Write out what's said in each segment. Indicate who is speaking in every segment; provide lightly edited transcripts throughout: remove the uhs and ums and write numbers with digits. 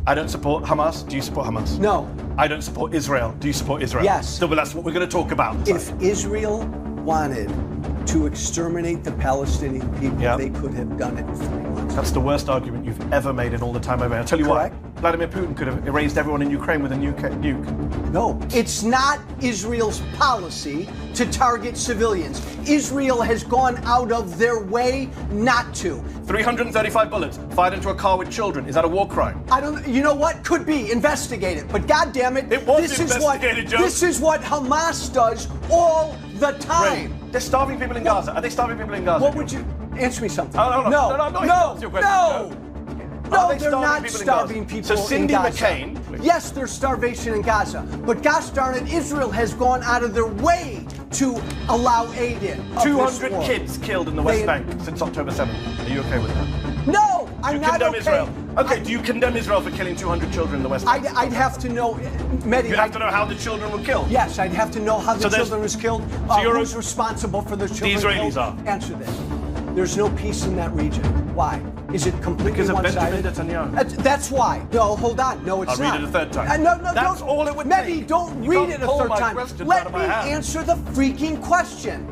Speaker 1: I don't support Hamas. Do you support Hamas?
Speaker 2: No.
Speaker 1: I don't support Israel. Do you support Israel?
Speaker 2: Yes.
Speaker 1: So well, that's what we're going to talk about.
Speaker 2: If Israel wanted to exterminate the Palestinian people, they could have done it in 3 months.
Speaker 1: That's the worst argument you've ever made in all the time I've I'll tell you
Speaker 2: Correct.
Speaker 1: why. Vladimir Putin could have erased everyone in Ukraine with a nuke.
Speaker 2: No, it's not Israel's policy to target civilians. Israel has gone out of their way not to.
Speaker 1: 335 bullets fired into a car with children. Is that a war crime?
Speaker 2: I don't. You know what? Could be. Investigate it. But God damn it,
Speaker 1: It was investigated, Joe.
Speaker 2: This is what Hamas does all the time.
Speaker 1: Right. They're starving people in Gaza. Are they starving people in Gaza?
Speaker 2: What would you answer me something?
Speaker 1: Oh, no, I'm not your question,
Speaker 2: No, they're not starving people
Speaker 1: So Cindy
Speaker 2: in Gaza.
Speaker 1: McCain.
Speaker 2: Yes, there's starvation in Gaza. But gosh darn it, Israel has gone out of their way to allow aid in.
Speaker 1: 200 kids killed in the West Bank since October 7th. Are you okay with that?
Speaker 2: No, I'm not
Speaker 1: condemn
Speaker 2: okay.
Speaker 1: Israel? Okay, do you condemn Israel for killing 200 children in the West Bank?
Speaker 2: I'd have to know, Mehdi.
Speaker 1: You'd have to know how the children were killed.
Speaker 2: Yes, I'd have to know how the children was killed. Who's responsible for the children
Speaker 1: The Israelis
Speaker 2: killed.
Speaker 1: are.
Speaker 2: Answer this. There's no peace in that region. Why? Is it completely
Speaker 1: Because of
Speaker 2: one-sided?
Speaker 1: Benjamin Netanyahu.
Speaker 2: That's why. No, hold on. No, it's
Speaker 1: I'll
Speaker 2: not.
Speaker 1: read it a third time.
Speaker 2: No,
Speaker 1: That's
Speaker 2: don't.
Speaker 1: all it would
Speaker 2: Mehdi,
Speaker 1: take.
Speaker 2: don't
Speaker 1: You
Speaker 2: read
Speaker 1: can't
Speaker 2: it a
Speaker 1: pull
Speaker 2: third
Speaker 1: my
Speaker 2: time.
Speaker 1: questions out
Speaker 2: Let
Speaker 1: of
Speaker 2: me
Speaker 1: my hand.
Speaker 2: answer the freaking question.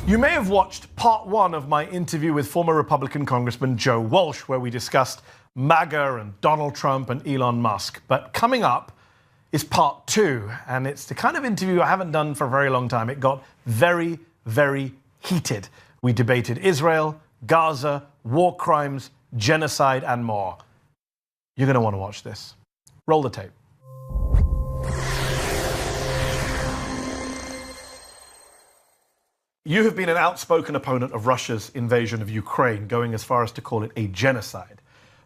Speaker 1: You may have watched part one of my interview with former Republican Congressman Joe Walsh, where we discussed MAGA and Donald Trump and Elon Musk. But coming up is part two, and it's the kind of interview I haven't done for a very long time. It got very, very heated. We debated Israel, Gaza, war crimes, genocide, and more. You're going to want to watch this. Roll the tape. You have been an outspoken opponent of Russia's invasion of Ukraine, going as far as to call it a genocide.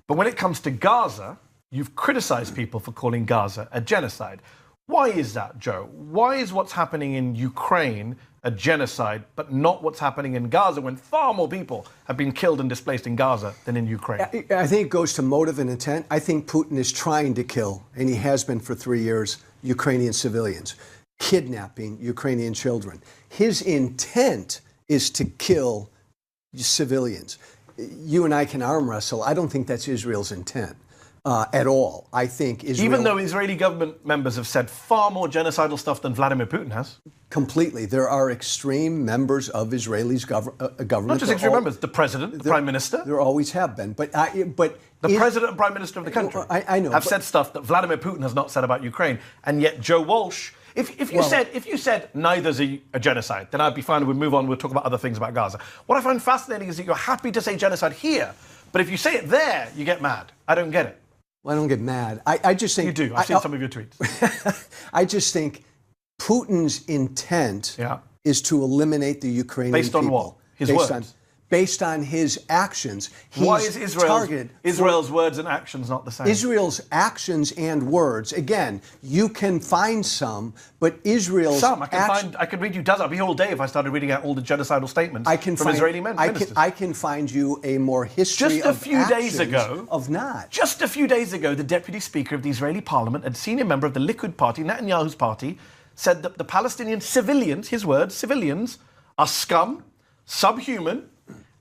Speaker 1: But when it comes to Gaza, you've criticized people for calling Gaza a genocide. Why is that, Joe? Why is what's happening in Ukraine a genocide, but not what's happening in Gaza, when far more people have been killed and displaced in Gaza than in Ukraine?
Speaker 2: I think it goes to motive and intent. I think Putin is trying to kill, and he has been for 3 years, Ukrainian civilians, kidnapping Ukrainian children. His intent is to kill civilians. You and I can arm wrestle. I don't think that's Israel's intent at all. I think Israel...
Speaker 1: Even though Israeli government members have said far more genocidal stuff than Vladimir Putin has.
Speaker 2: Completely. There are extreme members of Israel's government.
Speaker 1: Not just extreme members, the president, the prime minister.
Speaker 2: There always have been. But
Speaker 1: the president and prime minister of the country
Speaker 2: I know,
Speaker 1: have said stuff that Vladimir Putin has not said about Ukraine. And yet Joe Walsh... If you said neither's a genocide, then I'd be fine. We'd move on. We'll talk about other things about Gaza. What I find fascinating is that you're happy to say genocide here, but if you say it there, you get mad. I don't get it.
Speaker 2: Well, I don't get mad. I just think...
Speaker 1: You do. I've seen some of your tweets.
Speaker 2: I just think Putin's intent is to eliminate the Ukrainian people.
Speaker 1: Based on what? His words?
Speaker 2: Based on his actions.
Speaker 1: Why is Israel's words and actions not the same?
Speaker 2: Israel's actions and words, again, you can find some, but Israel's...
Speaker 1: I could read you dozens. I'd be here all day if I started reading out all the genocidal statements from Israeli ministers.
Speaker 2: I can find you a more history
Speaker 1: Just a few days ago, Just a few days ago, the Deputy Speaker of the Israeli Parliament and senior member of the Likud party, Netanyahu's party, said that the Palestinian civilians, his words, civilians, are scum, subhuman,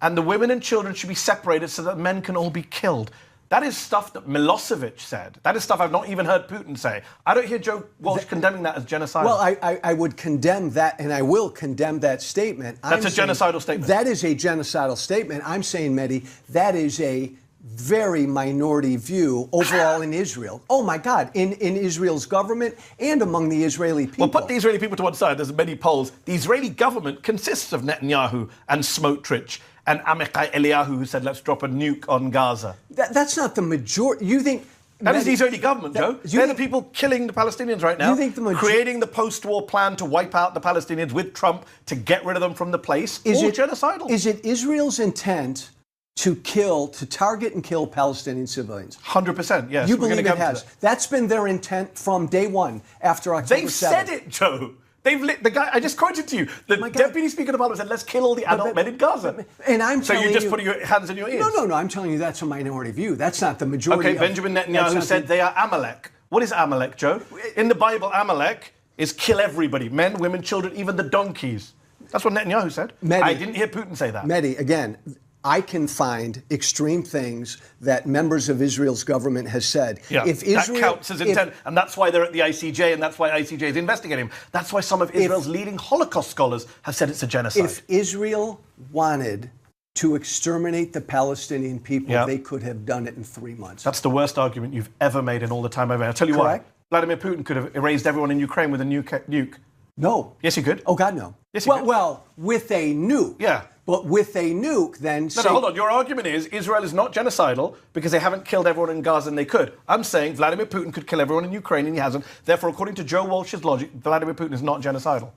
Speaker 1: and the women and children should be separated so that men can all be killed. That is stuff that Milosevic said. That is stuff I've not even heard Putin say. I don't hear Joe Walsh condemning that as genocidal.
Speaker 2: Well, I would condemn that, and I will condemn that statement.
Speaker 1: That's a genocidal statement.
Speaker 2: That is a genocidal statement. I'm saying, Mehdi, that is a very minority view overall in Israel. Oh, my God, in Israel's government and among the Israeli people.
Speaker 1: Well, put the Israeli people to one side. There's many polls. The Israeli government consists of Netanyahu and Smotrich and Amichai Eliyahu, who said, let's drop a nuke on Gaza.
Speaker 2: That's not the majority. You think...
Speaker 1: That is the Israeli government, Joe. They're the people killing the Palestinians right now, creating the post-war plan to wipe out the Palestinians with Trump to get rid of them from the place. All genocidal.
Speaker 2: Is it Israel's intent to target and kill Palestinian civilians?
Speaker 1: 100%, yes.
Speaker 2: You believe it has. That's been their intent from day one after October 7th.
Speaker 1: They've said it, Joe. The guy I just quoted to you, the Deputy Speaker of the Parliament said, let's kill all the adult men in Gaza.
Speaker 2: And I'm
Speaker 1: so you're just putting your hands in your ears?
Speaker 2: No, I'm telling you that's a minority view. That's not the majority.
Speaker 1: Okay, Benjamin Netanyahu said they are Amalek. What is Amalek, Joe? In the Bible, Amalek is kill everybody, men, women, children, even the donkeys. That's what Netanyahu said. I didn't hear Putin say that.
Speaker 2: Mehdi, again, I can find extreme things that members of Israel's government has said.
Speaker 1: Yeah,
Speaker 2: if Israel,
Speaker 1: that counts as intent, and that's why they're at the ICJ, and that's why ICJ is investigating him. That's why some of Israel's leading Holocaust scholars have said it's a genocide.
Speaker 2: If Israel wanted to exterminate the Palestinian people, they could have done it in 3 months.
Speaker 1: That's the worst argument you've ever made in all the time I've ever. I'll tell you
Speaker 2: Correct.
Speaker 1: why. Vladimir Putin could have erased everyone in Ukraine with a nuke.
Speaker 2: No.
Speaker 1: Yes, he could.
Speaker 2: Oh, God, no.
Speaker 1: Yes, he could.
Speaker 2: Well, with a nuke.
Speaker 1: Yeah.
Speaker 2: But with a nuke, then...
Speaker 1: No, hold on. Your argument is Israel is not genocidal because they haven't killed everyone in Gaza and they could. I'm saying Vladimir Putin could kill everyone in Ukraine and he hasn't. Therefore, according to Joe Walsh's logic, Vladimir Putin is not genocidal.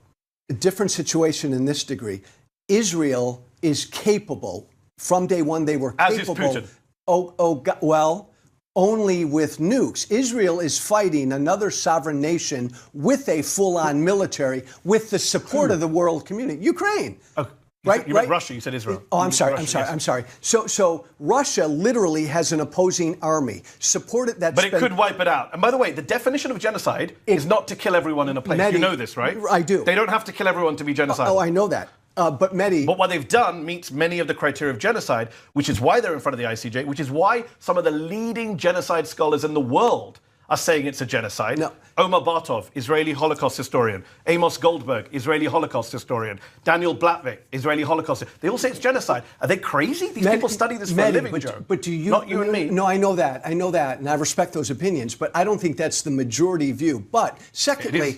Speaker 2: A different situation in this degree. Israel is capable. From day one, they were capable.
Speaker 1: As is Putin.
Speaker 2: Well, only with nukes. Israel is fighting another sovereign nation with a full-on military, with the support of the world community. Ukraine.
Speaker 1: Okay.
Speaker 2: Right,
Speaker 1: you meant Russia, you said Israel.
Speaker 2: Oh, I'm sorry. So Russia literally has an opposing army. Supported that.
Speaker 1: But it could wipe it out. And by the way, the definition of genocide is not to kill everyone in a place.
Speaker 2: Mehdi,
Speaker 1: you know this, right?
Speaker 2: I do.
Speaker 1: They don't have to kill everyone to be genocidal.
Speaker 2: Oh, I know that. But Mehdi...
Speaker 1: But what they've done meets many of the criteria of genocide, which is why they're in front of the ICJ, which is why some of the leading genocide scholars in the world are saying it's a genocide.
Speaker 2: No.
Speaker 1: Omar Bartov, Israeli Holocaust historian. Amos Goldberg, Israeli Holocaust historian. Daniel Blatvik, Israeli Holocaust. They all say it's genocide. Are they crazy? These people study this for a living, Joe.
Speaker 2: But do you...
Speaker 1: Not you and me.
Speaker 2: No, I know that, and I respect those opinions, but I don't think that's the majority view. But secondly,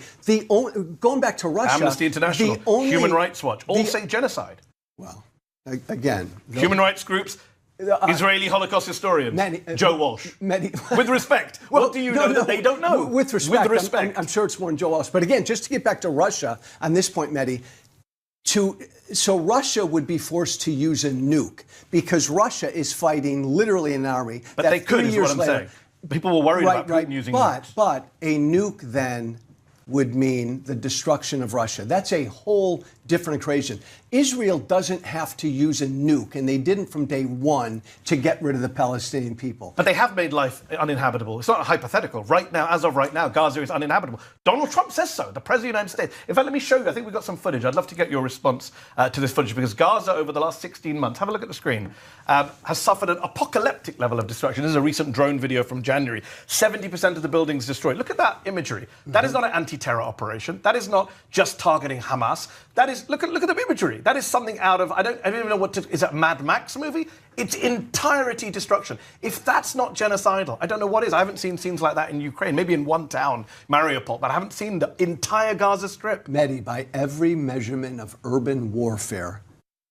Speaker 2: going back to Russia...
Speaker 1: Amnesty International, Human Rights Watch, all say genocide.
Speaker 2: Well, again...
Speaker 1: Human rights groups... Israeli Holocaust historian, Joe Walsh. With respect. What do you know that they don't know?
Speaker 2: With respect. I'm sure it's more than Joe Walsh. But again, just to get back to Russia on this point, Mehdi, so Russia would be forced to use a nuke because Russia is fighting literally an army.
Speaker 1: But they could, is what I'm saying. People were worried about Putin using nukes.
Speaker 2: But a nuke then would mean the destruction of Russia. That's a whole different equation. Israel doesn't have to use a nuke, and they didn't from day one, to get rid of the Palestinian people.
Speaker 1: But they have made life uninhabitable. It's not a hypothetical. Right now, as of right now, Gaza is uninhabitable. Donald Trump says so, the President of the United States. In fact, let me show you. I think we've got some footage. I'd love to get your response to this footage, because Gaza, over the last 16 months, have a look at the screen, has suffered an apocalyptic level of destruction. This is a recent drone video from January. 70% of the buildings destroyed. Look at that imagery. That is not an anti-terror operation. That is not just targeting Hamas. That is, look at the imagery. That is something out of, I don't even know is that a Mad Max movie? It's entirety destruction. If that's not genocidal, I don't know what is. I haven't seen scenes like that in Ukraine, maybe in one town, Mariupol, but I haven't seen the entire Gaza Strip.
Speaker 2: Mehdi, by every measurement of urban warfare,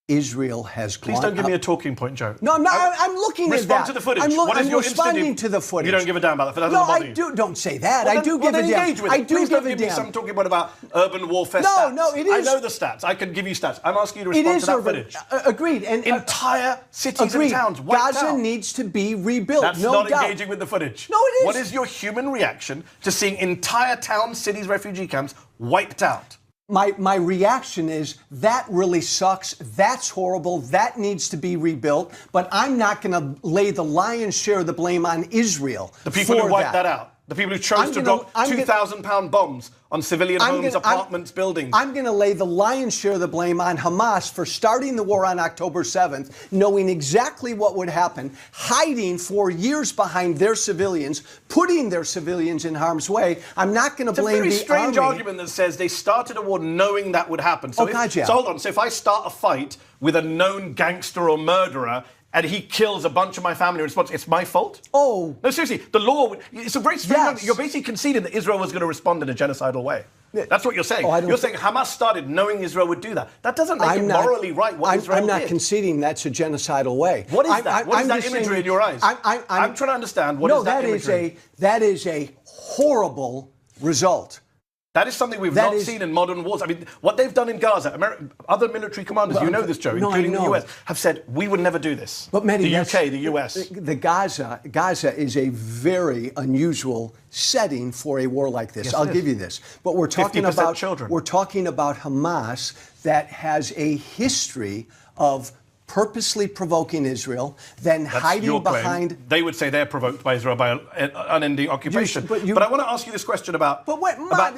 Speaker 2: Israel has gone...
Speaker 1: Please don't give me a talking point, Joe.
Speaker 2: No, I'm not. I'm looking at that.
Speaker 1: Respond to the footage.
Speaker 2: I'm responding to the footage.
Speaker 1: You don't give a damn about that.
Speaker 2: No, I do. Don't say that.
Speaker 1: Well,
Speaker 2: I do give a damn.
Speaker 1: Engage with it.
Speaker 2: I do
Speaker 1: Please
Speaker 2: give
Speaker 1: don't
Speaker 2: a
Speaker 1: give me
Speaker 2: damn.
Speaker 1: some talking about urban warfare stats.
Speaker 2: No, it is.
Speaker 1: I know the stats. I can give you stats. I'm asking you to respond to that footage.
Speaker 2: Agreed. And
Speaker 1: entire cities and towns wiped
Speaker 2: Gaza
Speaker 1: out.
Speaker 2: needs to be rebuilt.
Speaker 1: That's
Speaker 2: no
Speaker 1: not
Speaker 2: doubt.
Speaker 1: engaging with the footage.
Speaker 2: No, it is.
Speaker 1: What is your human reaction to seeing entire towns, cities, refugee camps wiped out?
Speaker 2: My reaction is that really sucks. That's horrible. That needs to be rebuilt. But I'm not going to lay the lion's share of the blame on Israel.
Speaker 1: The people who wiped that out. The people who chose to drop 2,000-pound bombs on civilian homes, apartments, buildings.
Speaker 2: I'm going to lay the lion's share of the blame on Hamas for starting the war on October 7th, knowing exactly what would happen, hiding for years behind their civilians, putting their civilians in harm's way. I'm not going to blame the army.
Speaker 1: It's a very strange argument that says they started a war knowing that would happen. So
Speaker 2: yeah.
Speaker 1: So hold on. So if I start a fight with a known gangster or murderer, and he kills a bunch of my family in response, it's my fault?
Speaker 2: Oh.
Speaker 1: No, seriously, the law, it's a very strange argument. You're basically conceding that Israel was going to respond in a genocidal way. That's what you're saying. You're saying Hamas started knowing Israel would do that. That doesn't make it morally right what Israel did.
Speaker 2: I'm not conceding that's a genocidal way.
Speaker 1: What is that? What is that imagery in your eyes? I'm trying to understand. What is that imagery?
Speaker 2: That is a horrible result.
Speaker 1: That is something we've not seen in modern wars. I mean, what they've done in Gaza, other military commanders, you know this, Joe, including the US, have said, we would never do this.
Speaker 2: But Mehdi,
Speaker 1: the UK, the US.
Speaker 2: Gaza is a very unusual setting for a war like this.
Speaker 1: Yes,
Speaker 2: I'll give you this. But we're talking about
Speaker 1: children.
Speaker 2: We're talking about Hamas that has a history of purposely provoking Israel, then
Speaker 1: That's
Speaker 2: hiding
Speaker 1: your claim.
Speaker 2: behind.
Speaker 1: They would say they're provoked by Israel by an unending occupation. But I want to ask you this question about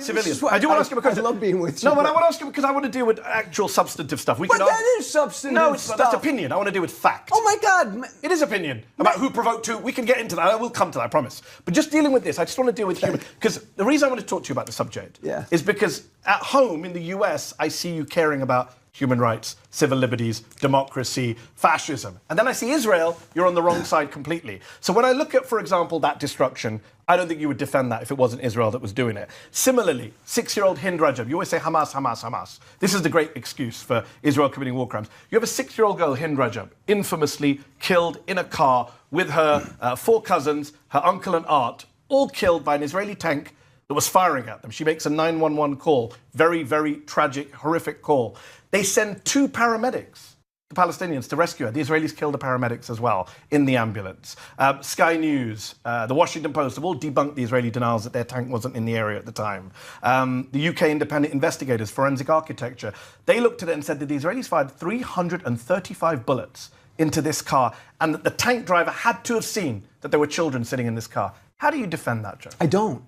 Speaker 1: civilians. I do want to ask you a question.
Speaker 2: I love being with you.
Speaker 1: No, but I want to ask you because I want to deal with actual substantive stuff.
Speaker 2: But that is substantive
Speaker 1: No,
Speaker 2: stuff.
Speaker 1: that's opinion. I want to deal with fact.
Speaker 2: Oh my God.
Speaker 1: It is opinion about who provoked who. We can get into that. I will come to that, I promise. But just dealing with this, I just want to deal with human. Because the reason I want to talk to you about the subject is because at home in the US, I see you caring about human rights, civil liberties, democracy, fascism. And then I see Israel, you're on the wrong side completely. So when I look at, for example, that destruction, I don't think you would defend that if it wasn't Israel that was doing it. Similarly, 6-year-old Hind Rajab, you always say Hamas, Hamas, Hamas. This is the great excuse for Israel committing war crimes. You have a 6-year-old girl, Hind Rajab, infamously killed in a car with her 4 cousins, her uncle and aunt, all killed by an Israeli tank that was firing at them. She makes a 911 call. Very, very tragic, horrific call. They send 2 paramedics, the Palestinians, to rescue her. The Israelis killed the paramedics as well in the ambulance. Sky News, the Washington Post have all debunked the Israeli denials that their tank wasn't in the area at the time. The UK independent investigators, Forensic Architecture, they looked at it and said that the Israelis fired 335 bullets into this car and that the tank driver had to have seen that there were children sitting in this car. How do you defend that, Joe?
Speaker 2: I don't.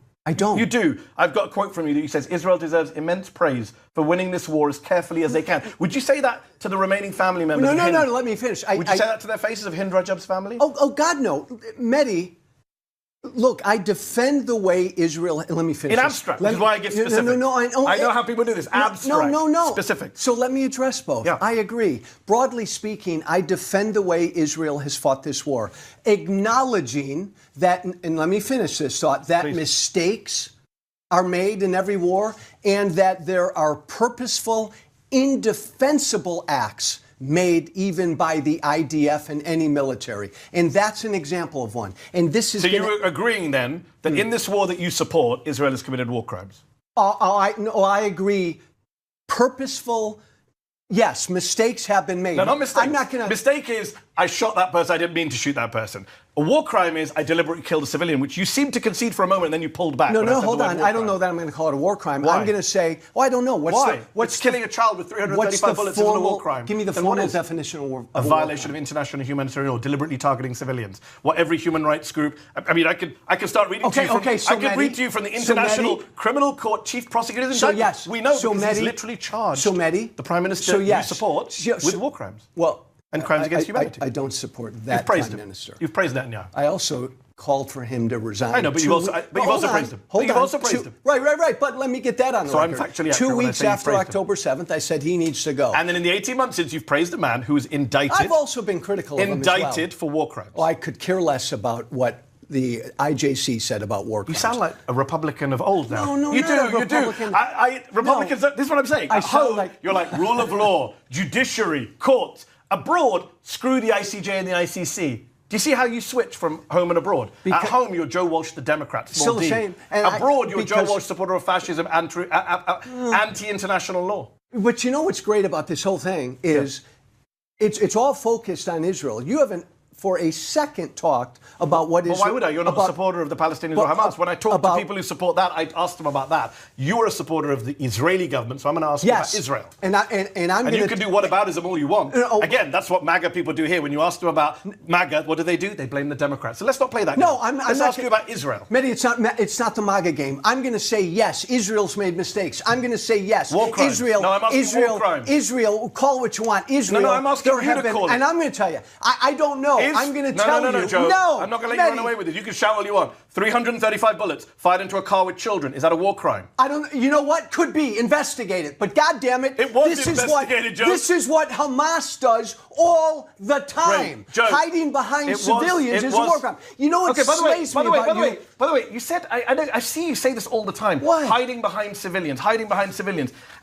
Speaker 1: You do. I've got a quote from you that says, Israel deserves immense praise for winning this war as carefully as they can. Would you say that to the remaining family members?
Speaker 2: No, let me finish.
Speaker 1: Would you say that to their faces of Hind Rajab's family?
Speaker 2: Oh, God, no. Mehdi, look, I defend the way Israel... Let me finish.
Speaker 1: In abstract, which is why I get specific. I know how people do this. Abstract.
Speaker 2: No.
Speaker 1: Specific.
Speaker 2: So let me address both.
Speaker 1: Yeah.
Speaker 2: I agree. Broadly speaking, I defend the way Israel has fought this war, acknowledging that, and let me finish this thought, that
Speaker 1: Please.
Speaker 2: Mistakes are made in every war and that there are purposeful, indefensible acts made even by the IDF and any military. And that's an example of one. And this is...
Speaker 1: So you're agreeing then that in this war that you support, Israel has committed war crimes?
Speaker 2: I agree. Purposeful... Yes, mistakes have been made.
Speaker 1: No, not mistakes.
Speaker 2: I'm not going to...
Speaker 1: Mistake is, I shot that person, I didn't mean to shoot that person. A war crime is, I deliberately killed a civilian, which you seemed to concede for a moment and then you pulled back.
Speaker 2: No, hold on. I don't know that I'm going to call it a war crime.
Speaker 1: Why?
Speaker 2: I'm going to say, I don't know.
Speaker 1: What's killing a child with 335 bullets isn't a war crime?
Speaker 2: Give me the formal definition of war.
Speaker 1: A violation of international humanitarian law, deliberately targeting civilians. What every human rights group... I mean, I could start reading to you from... I could read to you from the International Criminal Court Chief Prosecutors in China.
Speaker 2: Yes.
Speaker 1: We know because he's literally charged the Prime Minister you support with war crimes.
Speaker 2: Well...
Speaker 1: And crimes against humanity.
Speaker 2: I don't support that Prime Minister.
Speaker 1: You've praised Netanyahu.
Speaker 2: I also called for him to resign.
Speaker 1: I know, but you've also praised him. You've also praised him.
Speaker 2: Right. But let me get that on the record.
Speaker 1: So I'm factually accurate
Speaker 2: 2 weeks after October 7th, I said he needs to go.
Speaker 1: And then in the 18 months since, you've praised a man who was indicted.
Speaker 2: I've also been critical of him as well.
Speaker 1: Indicted for war crimes.
Speaker 2: I could care less about what the IJC said about war crimes.
Speaker 1: You sound like a Republican of old now.
Speaker 2: No,
Speaker 1: you do. Republicans, this is what I'm saying. At home, you're like rule of law, judiciary, courts. Abroad, screw the ICJ and the ICC. Do you see how you switch from home and abroad? At home, you're Joe Walsh, the Democrat.
Speaker 2: Still the same.
Speaker 1: Abroad, you're Joe Walsh, supporter of fascism, anti-international law.
Speaker 2: But you know what's great about this whole thing is it's all focused on Israel. You haven't, for a second, talked about what Israel...
Speaker 1: Well, why would I? You're not a supporter of the Palestinians or Hamas. When I talk to people who support that, I ask them about that. You're a supporter of the Israeli government, so I'm going to ask you about Israel.
Speaker 2: And
Speaker 1: you can do whataboutism all you want. Again, that's what MAGA people do here. When you ask them about MAGA, what do? They blame the Democrats. So let's not play that game. Let's ask you about Israel.
Speaker 2: Mehdi, it's not the MAGA game. I'm going to say yes, Israel's made mistakes. I'm going to say yes.
Speaker 1: War crimes.
Speaker 2: Israel,
Speaker 1: no, I'm asking war crimes.
Speaker 2: Israel, call it what you want. Israel.
Speaker 1: No, I'm asking you to call it.
Speaker 2: And I'm going to tell you. I don't know. I'm going to tell you.
Speaker 1: No, Joe. No, I'm not going to let you run away with it. You can shout all you want. 335 bullets fired into a car with children. Is that a war crime?
Speaker 2: I don't. You know what? Could be. Investigate it. But God damn it,
Speaker 1: it was investigated, Joe.
Speaker 2: This is what Hamas does all the time.
Speaker 1: Right. Joe,
Speaker 2: hiding behind civilians is a war crime. You know what slays me about you?
Speaker 1: By the way, you said I see you say this all the time.
Speaker 2: What?
Speaker 1: Hiding behind civilians.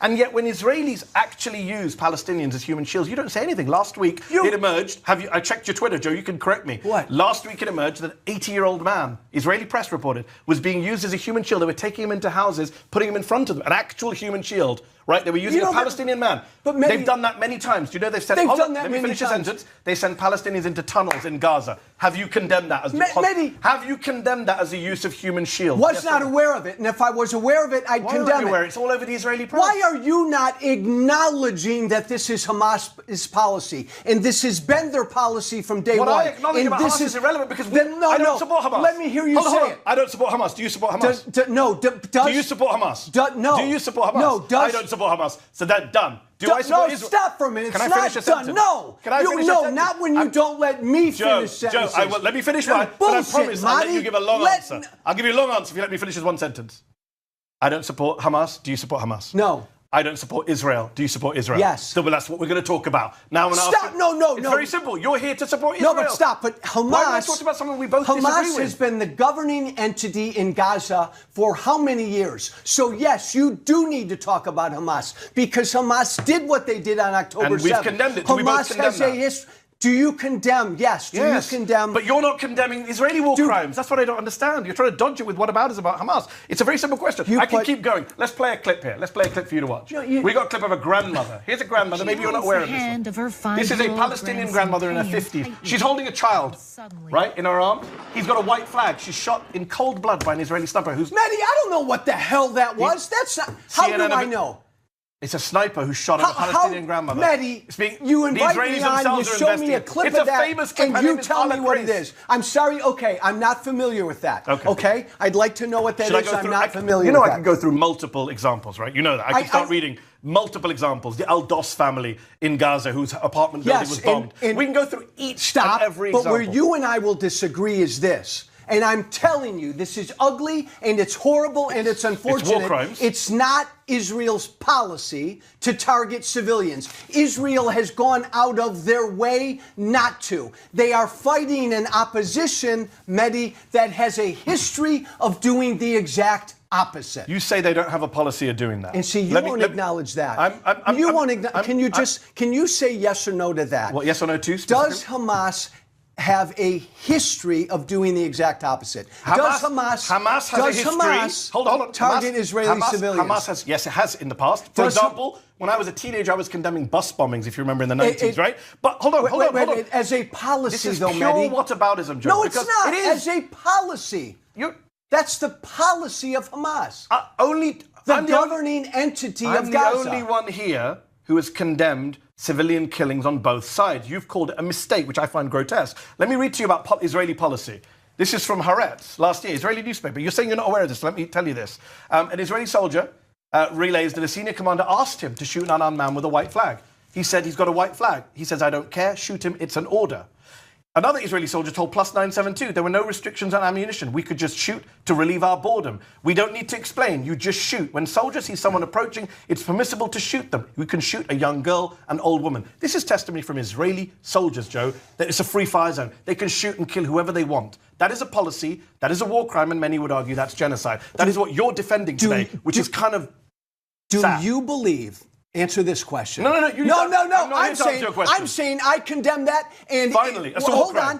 Speaker 1: And yet, when Israelis actually use Palestinians as human shields, you don't say anything. Last week it emerged. I checked your Twitter, Joe. You can correct me.
Speaker 2: What?
Speaker 1: Last week it emerged that an 80-year-old man, Israeli press reported, was being used as a human shield. They were taking him into houses, putting him in front of them, an actual human shield. Right? They were using a Palestinian man.
Speaker 2: But
Speaker 1: they've done that many times. Do you know they've sent...
Speaker 2: They've done that
Speaker 1: let me
Speaker 2: many
Speaker 1: finish the
Speaker 2: times.
Speaker 1: sentence. They send Palestinians into tunnels in Gaza. Have you condemned that as
Speaker 2: Mehdi,
Speaker 1: have you condemned that as a use of human shield?
Speaker 2: Was not aware of it, and if I was aware of it, I'd condemn it.
Speaker 1: It's all over the Israeli press.
Speaker 2: Why are you not acknowledging that this is Hamas's policy, and this has been their policy from day one?
Speaker 1: What I acknowledge about Hamas is irrelevant because I don't support Hamas.
Speaker 2: Let me hear you say it.
Speaker 1: I don't support Hamas. Do you support Hamas?
Speaker 2: Do
Speaker 1: you support Hamas?
Speaker 2: No.
Speaker 1: Do you support Hamas?
Speaker 2: No.
Speaker 1: I don't support Hamas. So that's done. Do I support Israel?
Speaker 2: Stop for a minute.
Speaker 1: Can
Speaker 2: It's
Speaker 1: I finish
Speaker 2: not
Speaker 1: a sentence?
Speaker 2: done. No.
Speaker 1: Can I finish a sentence?
Speaker 2: Not when you don't let me finish sentences.
Speaker 1: Joe, let me finish mine. But I promise I'll let you give a long answer. I'll give you a long answer if you let me finish this one sentence. I don't support Hamas. Do you support Hamas?
Speaker 2: No.
Speaker 1: I don't support Israel. Do you support Israel?
Speaker 2: Yes.
Speaker 1: So that's what we're going to talk about. Now, when
Speaker 2: stop. No.
Speaker 1: It's very simple. You're here to support Israel.
Speaker 2: No, but stop. But Hamas.
Speaker 1: Why am I talking about something we both disagree with?
Speaker 2: Hamas has been the governing entity in Gaza for how many years? So yes, you do need to talk about Hamas because Hamas did what they did on October 7th.
Speaker 1: And we've condemned it. Do we both condemn that?
Speaker 2: history. Do you condemn? Yes. Do you condemn?
Speaker 1: But you're not condemning Israeli war crimes. That's what I don't understand. You're trying to dodge it with whataboutism about Hamas. It's a very simple question. I can keep going. Let's play a clip here. Let's play a clip for you to watch. We got a clip of a grandmother. Here's a grandmother. Maybe you're not aware of this. This is a Palestinian grandmother in her 50s. She's holding a child, right, in her arm. He's got a white flag. She's shot in cold blood by an Israeli sniper who's...
Speaker 2: Mehdi, I don't know what the hell that was. That's not... How do I know?
Speaker 1: It's a sniper who shot at a Palestinian grandmother.
Speaker 2: Mehdi, you invite me on, you show me a clip of that, and you tell me what it is. I'm sorry, okay, I'm not familiar with that. Okay? I'd like to know what that is. I'm not familiar with that.
Speaker 1: You know I can go through multiple examples, right? You know that. I can start reading multiple examples. The Al-Dos family in Gaza, whose apartment building was bombed. We can go through each and every example.
Speaker 2: But where you and I will disagree is this. And I'm telling you, this is ugly, and it's horrible, and it's unfortunate.
Speaker 1: It's war crimes.
Speaker 2: It's not Israel's policy to target civilians. Israel has gone out of their way not to. They are fighting an opposition, Mehdi, that has a history of doing the exact opposite.
Speaker 1: You say they don't have a policy of doing that.
Speaker 2: And see, you won't acknowledge that. Can you say yes or no to that?
Speaker 1: What, yes or no to?
Speaker 2: Does Hamas have a history of doing the exact opposite? Does Hamas
Speaker 1: has a history. Hold on.
Speaker 2: Target Israeli civilians?
Speaker 1: Hamas has, yes, it has in the past. For example, when I was a teenager, I was condemning bus bombings, if you remember, in the 90s, right? But hold on.
Speaker 2: As a policy,
Speaker 1: this is
Speaker 2: though,
Speaker 1: pure
Speaker 2: Mehdi.
Speaker 1: whataboutism, Joe.
Speaker 2: No, it's not. It is. As a policy. That's the policy of Hamas. The governing entity of Gaza.
Speaker 1: I'm the only one here who has condemned civilian killings on both sides. You've called it a mistake, which I find grotesque. Let me read to you about Israeli policy. This is from Haaretz last year, Israeli newspaper. You're saying you're not aware of this. Let me tell you this. An Israeli soldier relays that a senior commander asked him to shoot an unarmed man with a white flag. He said he's got a white flag. He says, I don't care, shoot him, it's an order. Another Israeli soldier told Plus 972 there were no restrictions on ammunition. We could just shoot to relieve our boredom. We don't need to explain. You just shoot. When soldiers see someone approaching, it's permissible to shoot them. We can shoot a young girl, an old woman. This is testimony from Israeli soldiers, Joe, that it's a free fire zone. They can shoot and kill whoever they want. That is a policy. That is a war crime, and many would argue that's genocide. That is what you're defending today, which is kind of sad.
Speaker 2: Do you believe... Answer this question.
Speaker 1: No.
Speaker 2: I'm saying I condemn that. And
Speaker 1: finally, it's a war crime.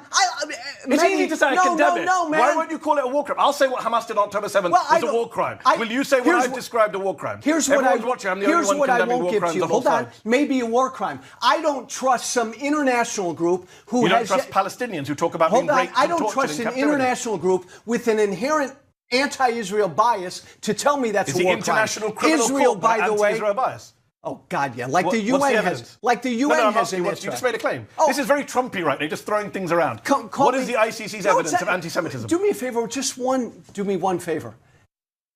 Speaker 1: It's easy to say I condemn it.
Speaker 2: No, man.
Speaker 1: Why won't you call it a war crime? I'll say what Hamas did on October 7th was a war crime. Will you say what I've described a war crime?
Speaker 2: Everyone's
Speaker 1: watching. I'm the only one condemning war crimes on all sides.
Speaker 2: Maybe a war crime. I don't trust some international group who
Speaker 1: You don't trust Palestinians who talk about being raped
Speaker 2: I don't trust an international group with an inherent anti-Israel bias to tell me that's a war crime.
Speaker 1: It's the International Criminal
Speaker 2: Israel,
Speaker 1: Court,
Speaker 2: by the way,
Speaker 1: anti-Israel bias.
Speaker 2: Oh, God, yeah. Like the UN has. Like the UN has an interest.
Speaker 1: You just made a claim. This is very Trumpy right now, just throwing things around. What is the ICC's evidence of anti-Semitism?
Speaker 2: Do me a favor, do me one favor.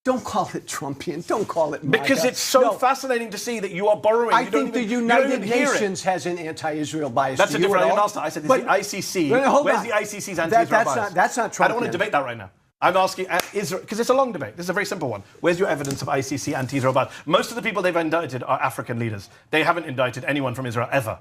Speaker 2: Don't call it Trumpian. Don't call it MAGA.
Speaker 1: Because it's so fascinating to see that you are borrowing.
Speaker 2: I think the United Nations has an anti-Israel bias.
Speaker 1: That's a different answer. I said it's the ICC. Where's the ICC's anti-Israel bias?
Speaker 2: That's not Trumpian.
Speaker 1: I don't want to debate that right now. I'm asking Israel, because it's a long debate. This is a very simple one. Where's your evidence of ICC anti-Israel bias? Most of the people they've indicted are African leaders. They haven't indicted anyone from Israel ever.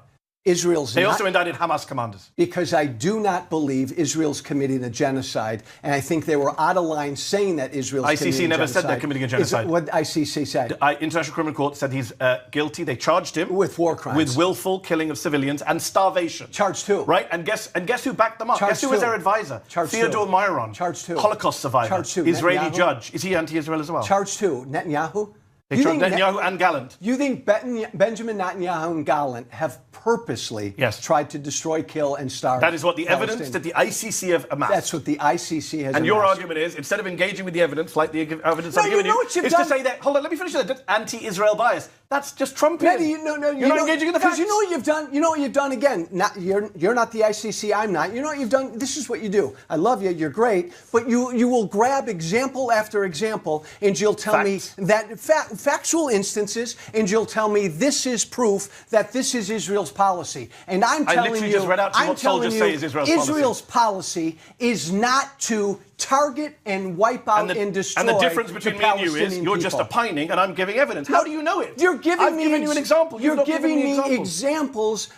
Speaker 1: They also indicted Hamas commanders.
Speaker 2: Because I do not believe Israel's committing a genocide, and I think they were out of line saying that Israel's committing a genocide.
Speaker 1: ICC never said they're committing a genocide.
Speaker 2: What ICC said?
Speaker 1: The International Criminal Court said he's guilty. They charged him
Speaker 2: with war crimes,
Speaker 1: with willful killing of civilians and starvation.
Speaker 2: Charge 2.
Speaker 1: Right? And guess who backed them up? Guess who was their advisor? Theodore Myron.
Speaker 2: Charge 2.
Speaker 1: Holocaust survivor.
Speaker 2: Charge 2.
Speaker 1: Israeli judge. Is he anti-Israel as well?
Speaker 2: Charge 2. Netanyahu.
Speaker 1: They tried Netanyahu and Gallant.
Speaker 2: You think Benjamin Netanyahu and Gallant have purposely tried to destroy, kill, and starve?
Speaker 1: That is what the evidence that the ICC have amassed.
Speaker 2: That's what the ICC has
Speaker 1: And your argument is, instead of engaging with the evidence, like the evidence I've given you, is to say that, hold on, let me finish that, that's anti-Israel bias. That's just Trumpian.
Speaker 2: Mehdi,
Speaker 1: you're not engaging in the facts.
Speaker 2: Because you know what you've done? You know what you've done again? You're not the ICC, I'm not. You know what you've done? This is what you do. I love you, you're great, but you will grab example after example, and you'll tell me that factual instances, and you'll tell me this is proof that this is Israel's policy. And I'm telling you,
Speaker 1: I literally just read out to you what soldiers say is Israel's
Speaker 2: policy is not to target and wipe out and destroy.
Speaker 1: And the difference between me and you is you're just opining and I'm giving evidence. How do you know it?
Speaker 2: I've given
Speaker 1: you an example.
Speaker 2: You're giving me examples.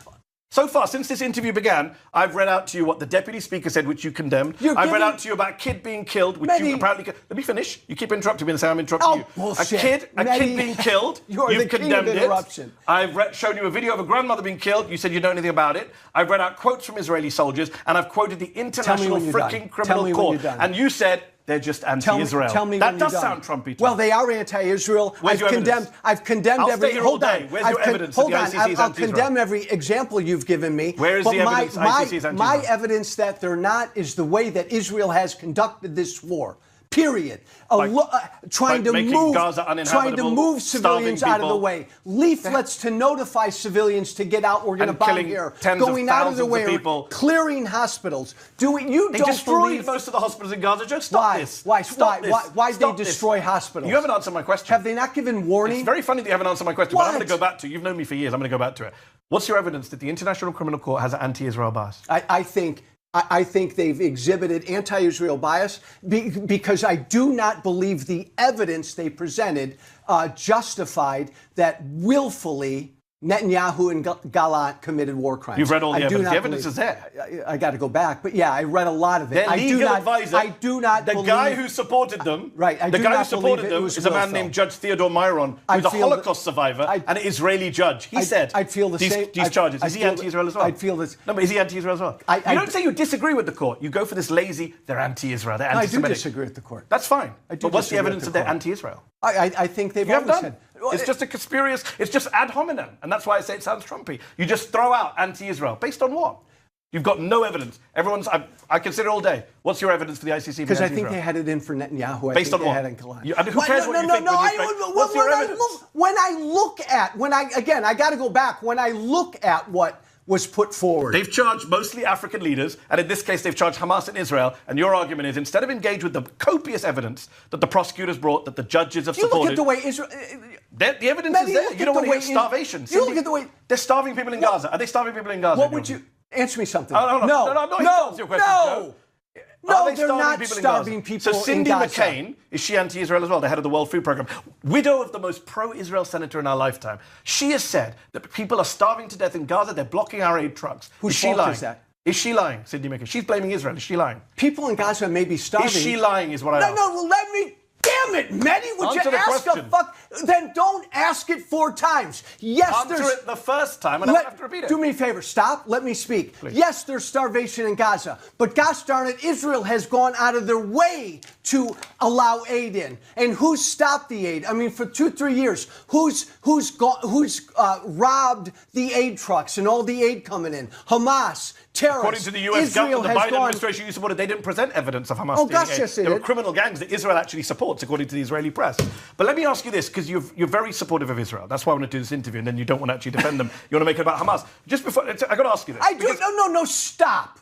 Speaker 1: So far, since this interview began, I've read out to you what the Deputy Speaker said, which you condemned. I've read out to you about a kid being killed, which you apparently... Let me finish. You keep interrupting me and saying I'm interrupting you.
Speaker 2: Bullshit.
Speaker 1: A kid being killed, you've condemned it. I've shown you a video of a grandmother being killed. You said you know anything about it. I've read out quotes from Israeli soldiers, and I've quoted the International Freaking Criminal Court. And you said... They're just anti-Israel.
Speaker 2: Tell me
Speaker 1: that does sound Trumpy.
Speaker 2: Well, they are anti-Israel.
Speaker 1: I've condemned
Speaker 2: every.
Speaker 1: Stay here all day. Where's your evidence that the ICC is anti-Israel?
Speaker 2: I'll condemn every example you've given me.
Speaker 1: Where is the evidence ICC is anti-Israel?
Speaker 2: My evidence that they're not is the way that Israel has conducted this war. Period. Trying to move civilians out of the way. Leaflets to notify civilians to get out. We're going to bomb here. Going out of the way. Clearing hospitals.
Speaker 1: They destroyed most of the hospitals in Gaza. Just stop this.
Speaker 2: Why did they destroy hospitals?
Speaker 1: You haven't answered my question.
Speaker 2: Have they not given warning?
Speaker 1: It's very funny that you haven't answered my question, but I'm going to go back to. You've known me for years. I'm going to go back to it. What's your evidence that the International Criminal Court has an anti-Israel bias?
Speaker 2: I think they've exhibited anti-Israel bias because I do not believe the evidence they presented justified that willfully Netanyahu and Gallant committed war crimes.
Speaker 1: You've read all the evidence. The evidence is there.
Speaker 2: I got to go back, but yeah, I read a lot of it.
Speaker 1: Their legal advisor,
Speaker 2: I do not
Speaker 1: the guy who supported them,
Speaker 2: the
Speaker 1: guy who supported them is a man named Judge Theodore Myron, who's a Holocaust survivor and an Israeli judge. He said these charges. Is he anti-Israel as well?
Speaker 2: I'd feel this.
Speaker 1: No, but is he anti-Israel as well? You don't say you disagree with the court. You go for this lazy, they're anti-Israel, they're anti-Semitic.
Speaker 2: I do disagree with the court.
Speaker 1: That's fine. But what's the evidence that they're anti-Israel?
Speaker 2: I think they've always said.
Speaker 1: It's just a conspiracy. It's just ad hominem. And that's why I say it sounds Trumpy. You just throw out anti-Israel. Based on what? You've got no evidence. I consider all day. What's your evidence for the ICC?
Speaker 2: Because I think they had it in for Netanyahu.
Speaker 1: Based on what? Who cares what you think? What's your evidence?
Speaker 2: I got to go back. When I look at what was put forward.
Speaker 1: They've charged mostly African leaders, and in this case, they've charged Hamas and Israel. And your argument is, instead of engage with the copious evidence that the prosecutors brought, that the judges have supported.
Speaker 2: You look at the way Israel.
Speaker 1: The evidence is there. You don't want to hear starvation.
Speaker 2: You look at the way
Speaker 1: they're starving people in Gaza. Are they starving people in Gaza?
Speaker 2: What would you answer me something?
Speaker 1: No, your question, Joe.
Speaker 2: No, they're not starving people in Gaza.
Speaker 1: So Cindy McCain, is she anti-Israel as well, the head of the World Food Programme? Widow of the most pro-Israel senator in our lifetime. She has said that people are starving to death in Gaza, they're blocking our aid trucks.
Speaker 2: Whose fault is that?
Speaker 1: Is she lying, Cindy McCain? She's blaming Israel. Is she lying?
Speaker 2: People in Gaza may be starving.
Speaker 1: Is she lying is what I asked.
Speaker 2: No, let me... Damn it, Mehdi, would you ask a fuck? Then don't ask it 4 times. Yes,
Speaker 1: Answer it the first time and I don't have to repeat it.
Speaker 2: Do me a favor, stop, let me speak.
Speaker 1: Please.
Speaker 2: Yes, there's starvation in Gaza, but gosh darn it, Israel has gone out of their way to allow aid in. And who's stopped the aid? I mean, for 2-3 years, who's robbed the aid trucks and all the aid coming in? Hamas, terrorists.
Speaker 1: According to the U.S. government, the Biden administration you supported, they didn't present evidence of Hamas.
Speaker 2: Oh, gosh, yes, they did.
Speaker 1: There were criminal gangs that Israel actually supports, according to the Israeli press. But let me ask you this, because you're very supportive of Israel. That's why I want to do this interview, and then you don't want to actually defend them. You want to make it about Hamas. Just before, I got to ask you this.
Speaker 2: No, stop.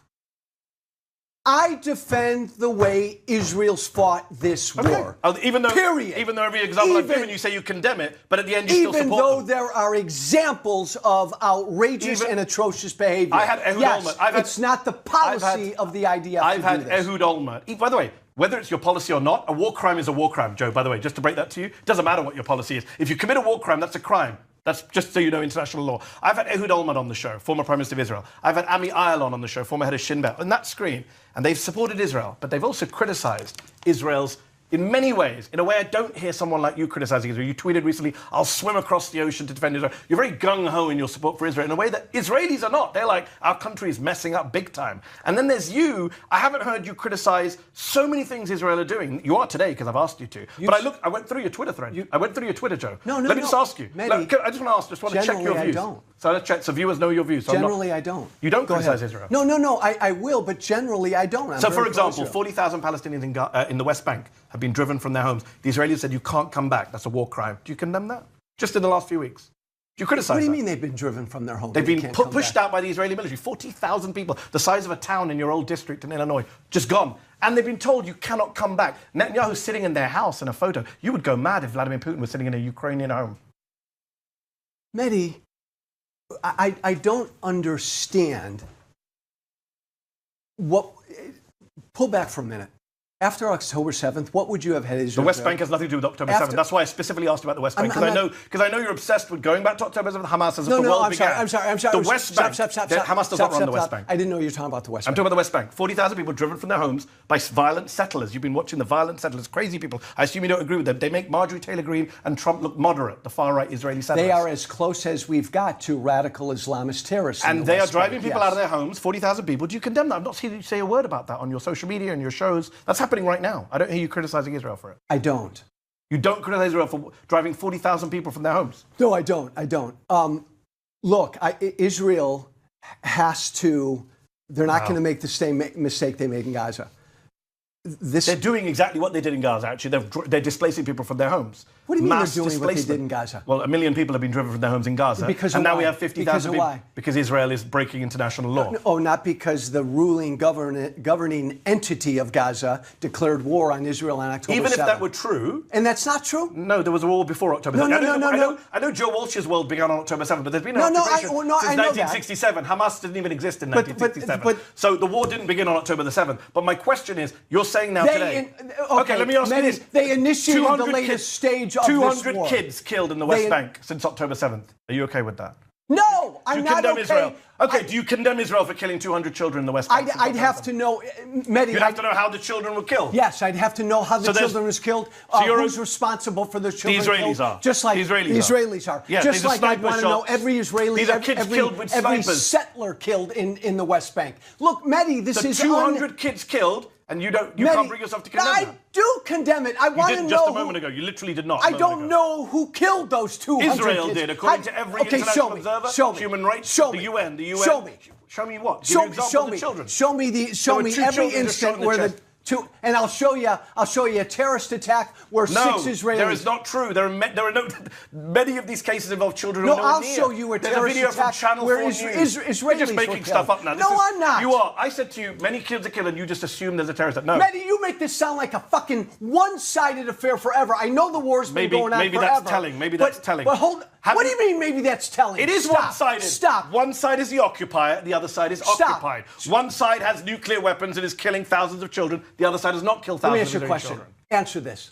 Speaker 2: I defend the way Israel's fought this war.
Speaker 1: Even though every example I've given you say you condemn it, but at the end you still support
Speaker 2: them. Even though
Speaker 1: them.
Speaker 2: there are examples of outrageous and atrocious behavior.
Speaker 1: I had Ehud Olmert.
Speaker 2: It's not the policy of the IDF
Speaker 1: I've had Ehud Olmert. By the way, whether it's your policy or not, a war crime is a war crime, Joe, by the way, just to break that to you. It doesn't matter what your policy is. If you commit a war crime, that's a crime. That's just so you know international law. I've had Ehud Olmert on the show, former Prime Minister of Israel. I've had Ami Ayalon on the show, former head of Shin Bet, on that screen. And they've supported Israel, but they've also criticized Israel's in many ways, in a way I don't hear someone like you criticizing Israel. You tweeted recently, I'll swim across the ocean to defend Israel. You're very gung-ho in your support for Israel in a way that Israelis are not. They're like, our country is messing up big time. And then there's you. I haven't heard you criticize so many things Israel are doing. You are today because I've asked you to. But I went through your Twitter thread. I went through your Twitter, Joe.
Speaker 2: No.
Speaker 1: Let me just ask you.
Speaker 2: Mehdi,
Speaker 1: I just want to check your views.
Speaker 2: I don't.
Speaker 1: So let's check. So viewers know your views. So
Speaker 2: generally, I don't.
Speaker 1: You don't criticize Israel?
Speaker 2: No. I will, but generally, I don't.
Speaker 1: So, for example, 40,000 Palestinians in the West Bank have been driven from their homes. The Israelis said you can't come back. That's a war crime. Do you condemn that? Just in the last few weeks. Do you criticize that?
Speaker 2: What do you mean they've been driven from their homes?
Speaker 1: They've been pushed out by the Israeli military. 40,000 people, the size of a town in your old district in Illinois, just gone. And they've been told you cannot come back. Netanyahu's sitting in their house in a photo. You would go mad if Vladimir Putin was sitting in a Ukrainian home.
Speaker 2: Mehdi, I don't understand what... Pull back for a minute. After October 7th, what would you have had Israel?
Speaker 1: The West Bank has nothing to do with October 7th. That's why I specifically asked about the West Bank, because I know you're obsessed with going back to October 7th, Hamas as if the world began.
Speaker 2: I'm sorry.
Speaker 1: The West Bank, Hamas does not run the West Bank.
Speaker 2: I didn't know you were talking about the West Bank.
Speaker 1: I'm talking about the West Bank. 40,000 people driven from their homes by violent settlers. You've been watching the violent settlers, crazy people. I assume you don't agree with them. They make Marjorie Taylor Greene and Trump look moderate, the far-right Israeli settlers.
Speaker 2: They are as close as we've got to radical Islamist terrorists.
Speaker 1: And they are driving people out of their homes, 40,000 people. Do you condemn that? I've not seen you say a word about that on your social media and your shows. That's happening right now. I don't hear you criticizing Israel for it.
Speaker 2: I don't.
Speaker 1: You don't criticize Israel for driving 40,000 people from their homes?
Speaker 2: No, I don't. Look, Israel has to... They're not going to make the same mistake they made in Gaza.
Speaker 1: They're doing exactly what they did in Gaza, actually. They're displacing people from their homes.
Speaker 2: What do you mean they're doing what they did in Gaza?
Speaker 1: Well, 1 million people have been driven from their homes in Gaza.
Speaker 2: Because
Speaker 1: and now
Speaker 2: why?
Speaker 1: we have 50,000 people.
Speaker 2: Why?
Speaker 1: Because Israel is breaking international law.
Speaker 2: Oh, not because the ruling governing entity of Gaza declared war on Israel on October 7th.
Speaker 1: Even if that were true...
Speaker 2: And that's not true?
Speaker 1: No, there was a war before October 7th.
Speaker 2: No.
Speaker 1: I know Joe Walsh's world began on October 7th, but there's been an occupation since 1967. Hamas didn't even exist in 1967. So the war didn't begin on October the 7th. But my question is, you're saying now today...
Speaker 2: Okay,
Speaker 1: let me ask you this.
Speaker 2: They initiated the latest stage of this war.
Speaker 1: 200 kids killed in the West Bank since October 7th. Are you okay with that?
Speaker 2: No, I'm not okay.
Speaker 1: Israel? Okay, do you condemn Israel for killing 200 children in the West Bank?
Speaker 2: I'd have to know, Mehdi.
Speaker 1: You'd have to know how the children were killed.
Speaker 2: Yes, I'd have to know how the children was killed. Who's responsible for the children?
Speaker 1: The Israelis are.
Speaker 2: Just like
Speaker 1: the Israelis
Speaker 2: are.
Speaker 1: Yeah,
Speaker 2: just like I want to know every Israeli,
Speaker 1: these are kids killed with
Speaker 2: every
Speaker 1: snipers.
Speaker 2: settler killed in the West Bank. Look, Mehdi, this is
Speaker 1: 200 kids killed. And you can't bring yourself to condemn that.
Speaker 2: I do condemn it. I want to know.
Speaker 1: You didn't just a moment ago. You literally did not.
Speaker 2: I don't know who killed those 200
Speaker 1: Israel
Speaker 2: kids.
Speaker 1: did, according to every international observer, human rights, the UN.
Speaker 2: Show me.
Speaker 1: Show me what? Give me examples of the children.
Speaker 2: Show me every instant where the two, and I'll show you a terrorist attack where 6 Israelis.
Speaker 1: There is not true. There are no. Many of these cases involve children.
Speaker 2: No, I'll show you a terrorist
Speaker 1: video
Speaker 2: attack
Speaker 1: from Channel
Speaker 2: where
Speaker 1: 4 News.
Speaker 2: Israelis
Speaker 1: You're just making stuff up now.
Speaker 2: No, I'm not.
Speaker 1: You are. I said to you, many kids are killed, and you just assume there's a terrorist attack. No.
Speaker 2: Mehdi, you make this sound like a fucking one-sided affair forever. I know the war's been going on forever.
Speaker 1: Maybe that's telling. Maybe that's telling.
Speaker 2: But hold. What do you mean? Maybe that's telling?
Speaker 1: It is one-sided.
Speaker 2: Stop.
Speaker 1: One side is the occupier. The other side is occupied. One side has nuclear weapons and is killing thousands of children. The other side does not kill thousands of children.
Speaker 2: Let me ask you a question. Answer this.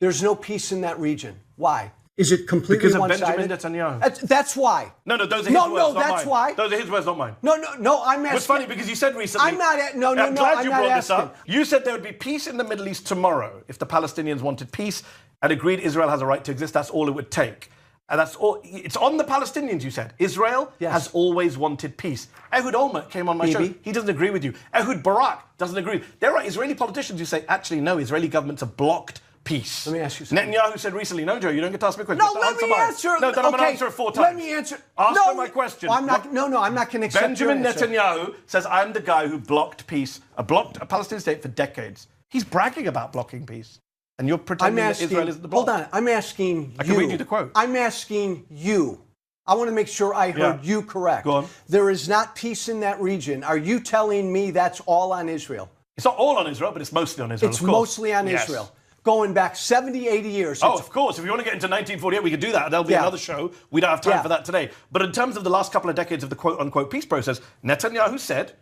Speaker 2: There's no peace in that region. Why? Is it completely one-sided?
Speaker 1: Because of Benjamin Netanyahu.
Speaker 2: That's why.
Speaker 1: No, those are his words, not mine.
Speaker 2: That's why.
Speaker 1: Those are his words, not mine.
Speaker 2: No, I'm asking.
Speaker 1: It's funny because you said recently...
Speaker 2: I'm glad you
Speaker 1: brought this up. You said there would be peace in the Middle East tomorrow if the Palestinians wanted peace and agreed Israel has a right to exist. That's all it would take. And that's all. It's on the Palestinians, you said. Israel has always wanted peace. Ehud Olmert came on my show. He doesn't agree with you. Ehud Barak doesn't agree. There are Israeli politicians who say, actually, no, Israeli governments have blocked peace.
Speaker 2: Let me ask you something.
Speaker 1: Netanyahu said recently, no, Joe, you don't get to ask me a question.
Speaker 2: No, let me answer.
Speaker 1: No, then I'm going to answer it 4 times.
Speaker 2: Let me answer.
Speaker 1: Answer my question.
Speaker 2: I'm not going to accept
Speaker 1: Benjamin Netanyahu says, I'm the guy who blocked peace, blocked a Palestinian state for decades. He's bragging about blocking peace. And you're pretending that Israel is the block.
Speaker 2: Hold on. I'm asking you.
Speaker 1: I can read you the quote.
Speaker 2: I'm asking you. I want to make sure I heard you correct.
Speaker 1: Go on.
Speaker 2: There is not peace in that region. Are you telling me that's all on Israel?
Speaker 1: It's not all on Israel, but it's mostly on Israel.
Speaker 2: It's mostly on Israel. Going back 70, 80 years.
Speaker 1: Oh, of course. If you want to get into 1948, we could do that. There'll be another show. We don't have time for that today. But in terms of the last couple of decades of the quote-unquote peace process, Netanyahu said,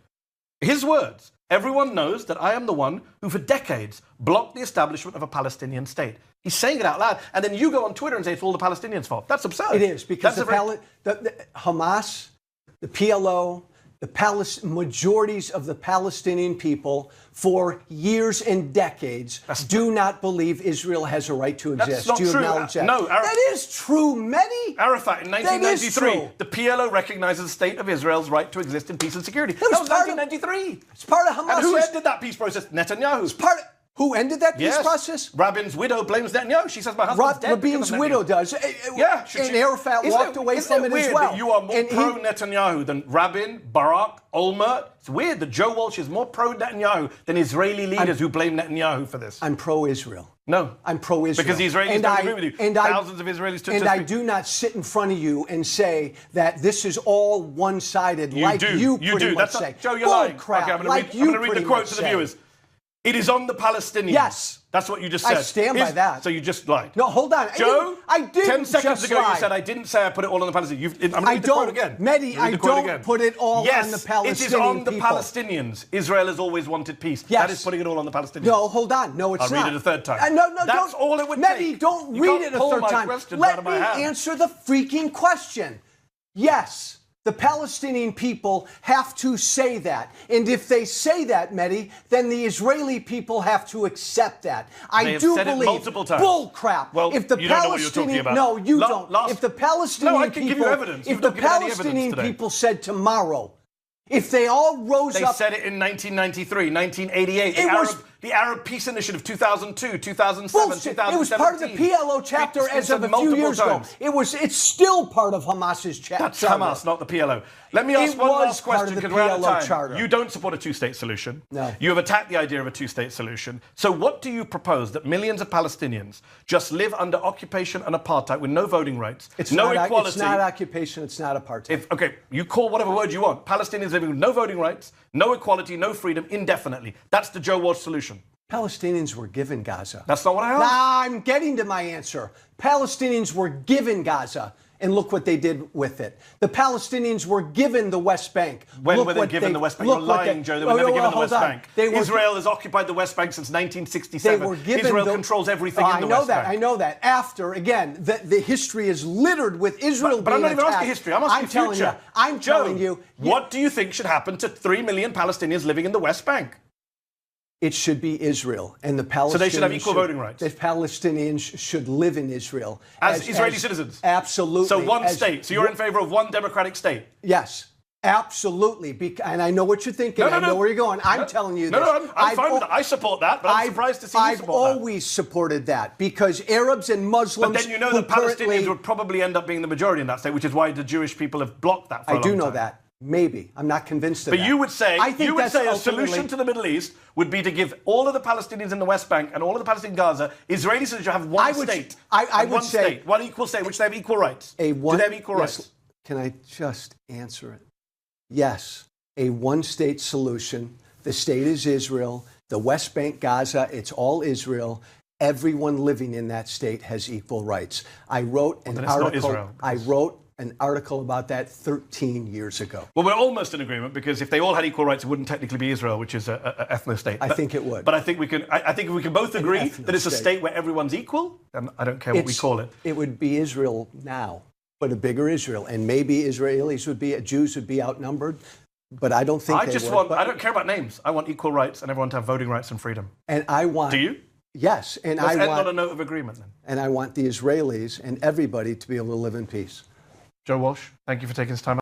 Speaker 1: his words, everyone knows that I am the one who for decades blocked the establishment of a Palestinian state. He's saying it out loud. And then you go on Twitter and say it's all the Palestinians' fault. That's absurd.
Speaker 2: It is, because the Hamas, the PLO, Majorities of the Palestinian people for years and decades do not believe Israel has a right to exist.
Speaker 1: That's not
Speaker 2: do you
Speaker 1: true.
Speaker 2: acknowledge that?
Speaker 1: No,
Speaker 2: that is true, Mehdi.
Speaker 1: Arafat in 1993, the PLO recognizes the state of Israel's right to exist in peace and security. That was 1993.
Speaker 2: It's part of Hamas.
Speaker 1: And who ended that peace process? Netanyahu.
Speaker 2: It's part of, who ended that peace process?
Speaker 1: Rabin's widow blames Netanyahu. She says my husband's dead.
Speaker 2: Rabin's widow does.
Speaker 1: Yeah.
Speaker 2: And Arafat walked away from it as well.
Speaker 1: That you are more pro-Netanyahu than Rabin, Barak, Olmert? It's weird that Joe Walsh is more pro-Netanyahu than Israeli leaders who blame Netanyahu for this.
Speaker 2: I'm pro-Israel.
Speaker 1: No.
Speaker 2: I'm pro-Israel.
Speaker 1: Because the Israelis don't agree with you. Thousands of Israelis took
Speaker 2: And I do not sit in front of you and say that this is all one-sided like you pretty much say.
Speaker 1: Joe, you're lying.
Speaker 2: Crap,
Speaker 1: Okay, I'm going to read the quote to the viewers. It is on the Palestinians.
Speaker 2: Yes.
Speaker 1: That's what you just said.
Speaker 2: I stand by that.
Speaker 1: So you just lied.
Speaker 2: No, hold on.
Speaker 1: Joe,
Speaker 2: I didn't
Speaker 1: 10 seconds
Speaker 2: just
Speaker 1: ago
Speaker 2: lie.
Speaker 1: you said I didn't say I put it all on the Palestinians. I'm going to read the quote again.
Speaker 2: Mehdi, I don't put it all on the Palestinian
Speaker 1: it is on the
Speaker 2: people.
Speaker 1: Palestinians. Israel has always wanted peace.
Speaker 2: Yes.
Speaker 1: That is putting it all on the Palestinians.
Speaker 2: No, hold on. No, it's
Speaker 1: not. I'll read it a third time.
Speaker 2: No,
Speaker 1: That's all it would take.
Speaker 2: Mehdi, don't read it a third time. Let me answer the freaking question. Yes. The Palestinian people have to say that. And if they say that, Mehdi, then the Israeli people have to accept that. I do believe
Speaker 1: it multiple times.
Speaker 2: Bull crap.
Speaker 1: Well,
Speaker 2: if the
Speaker 1: you don't know what you're talking about.
Speaker 2: No, you don't. If the Palestinian
Speaker 1: I can give you evidence.
Speaker 2: If the Palestinian people said tomorrow, if they all rose up...
Speaker 1: They said it in 1993, 1988. The Arab Peace Initiative, 2002, 2007,
Speaker 2: bullshit.
Speaker 1: 2017.
Speaker 2: It was part of the PLO chapter as of a few years ago. It's still part of Hamas's chapter.
Speaker 1: That's Hamas, not the PLO. Let me ask one last question because we're out of time. Charter. You don't support a two-state solution.
Speaker 2: No.
Speaker 1: You have attacked the idea of a two-state solution. So what do you propose? That millions of Palestinians just live under occupation and apartheid with no voting rights, no equality?
Speaker 2: It's not occupation. It's not apartheid.
Speaker 1: Okay, you call whatever word you want. Palestinians living with no voting rights, no equality, no freedom, indefinitely. That's the Joe Walsh solution.
Speaker 2: Palestinians were given Gaza.
Speaker 1: That's not what I asked.
Speaker 2: I'm getting to my answer. Palestinians were given Gaza, and look what they did with it. The Palestinians were given the West Bank.
Speaker 1: When were they given the West Bank? You're lying, Joe. They were never given the West Bank. Israel has occupied the West Bank since 1967.
Speaker 2: They were given
Speaker 1: Israel controls everything in the West Bank.
Speaker 2: I know that. After, again, the history is littered with Israel
Speaker 1: but
Speaker 2: being
Speaker 1: I'm not even
Speaker 2: attacked.
Speaker 1: asking history. I'm asking future.
Speaker 2: I'm telling you.
Speaker 1: What do you think should happen to 3 million Palestinians living in the West Bank?
Speaker 2: It should be Israel, and the Palestinians.
Speaker 1: So they should have equal voting rights.
Speaker 2: The Palestinians should live in Israel
Speaker 1: as Israeli citizens.
Speaker 2: Absolutely.
Speaker 1: So one state. So you're in favor of one democratic state.
Speaker 2: Yes, absolutely. And I know what you're thinking. I know where you're going. I'm telling you this.
Speaker 1: I'm fine with that. I support that, but I'm surprised to see you support that.
Speaker 2: I've always supported that because Arabs and Muslims.
Speaker 1: But then you know the Palestinians would probably end up being the majority in that state, which is why the Jewish people have blocked that for a long time. I do know that.
Speaker 2: Maybe. I'm not convinced of that.
Speaker 1: But you would say a solution to the Middle East would be to give all of the Palestinians in the West Bank and all of the Palestinians in Gaza, Israeli citizens should have one state.
Speaker 2: I would say
Speaker 1: one equal state, which they have equal rights. Do they have equal rights?
Speaker 2: Can I just answer it? Yes. A one-state solution. The state is Israel. The West Bank, Gaza, it's all Israel. Everyone living in that state has equal rights. I wrote an article about that 13 years ago.
Speaker 1: Well, we're almost in agreement because if they all had equal rights, it wouldn't technically be Israel, which is an ethno-state.
Speaker 2: I think it would.
Speaker 1: But I think we can. I think if we can both agree that it's a state where everyone's equal, then I don't care what we call it.
Speaker 2: It would be Israel now, but a bigger Israel, and maybe Jews would be outnumbered. But I don't think
Speaker 1: I don't care about names. I want equal rights and everyone to have voting rights and freedom.
Speaker 2: And I want.
Speaker 1: Do you?
Speaker 2: Yes, and
Speaker 1: Let's end on a note of agreement then.
Speaker 2: And I want the Israelis and everybody to be able to live in peace.
Speaker 1: Joe Walsh, thank you for taking this time out.